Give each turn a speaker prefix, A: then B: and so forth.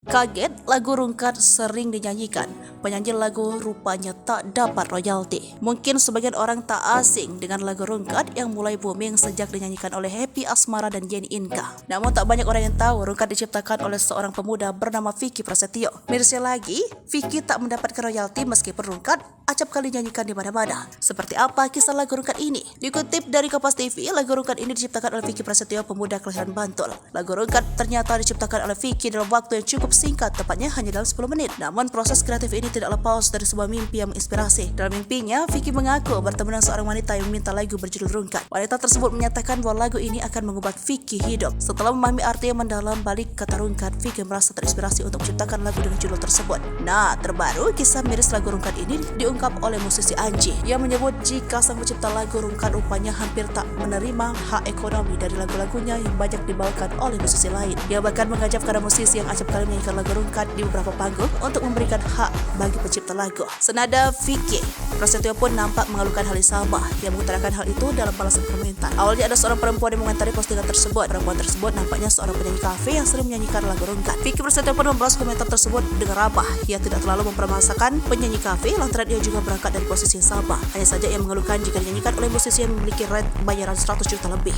A: Kaget, lagu Rungkat sering dinyanyikan. Penyanyi lagu rupanya tak dapat royalti. Mungkin sebagian orang tak asing dengan lagu Rungkat yang mulai booming sejak dinyanyikan oleh Happy Asmara dan Jenny Inka. Namun tak banyak orang yang tahu Rungkat diciptakan oleh seorang pemuda bernama Vicky Prasetyo. Mirisnya lagi, Vicky tak mendapatkan royalti meskipun Rungkat acap kali dinyanyikan di mana-mana. Seperti apa kisah lagu Rungkat ini? Dikutip dari Kompas TV, lagu Rungkat ini diciptakan oleh Vicky Prasetyo, pemuda kelahiran Bantul. Lagu Rungkat ternyata diciptakan oleh Vicky dalam waktu yang cukup singkat, tepatnya hanya dalam 10 menit. Namun proses kreatif ini tidak lepas dari sebuah mimpi yang menginspirasi. Dalam mimpinya, Vicky mengaku bertemu dengan seorang wanita yang meminta lagu berjudul Rungkat. Wanita tersebut menyatakan bahwa lagu ini akan mengubah Vicky hidup. Setelah memahami arti yang mendalam balik kata Rungkat, Vicky merasa terinspirasi untuk menciptakan lagu dengan judul tersebut. Nah, terbaru kisah miris lagu Rungkat ini diungkap oleh musisi Anji. Ia menyebut jika sang pencipta lagu Rungkat rupanya hampir tak menerima hak ekonomi dari lagu-lagunya yang banyak dibawakan oleh musisi lain. Ia bahkan mengajak para musisi yang acap kali menyanyikan lagu Rungkat di beberapa panggung untuk memberikan hak bagi pencipta lagu. Senada Vicky Prasetyo pun nampak mengeluhkan hal yang sama. Ia mengutarakan hal itu dalam balasan komentar. Awalnya ada seorang perempuan yang mengomentari postingan tersebut. Perempuan tersebut nampaknya seorang penyanyi kafe yang sering menyanyikan lagu Rungkat. Vicky Prasetyo pun membalas komentar tersebut dengan ramah. Ia tidak terlalu mempermasalahkan penyanyi kafe lantaran ia juga berangkat dari posisi yang sama. Hanya saja ia mengeluhkan jika dinyanyikan oleh musisi yang memiliki rate bayaran 100 juta lebih.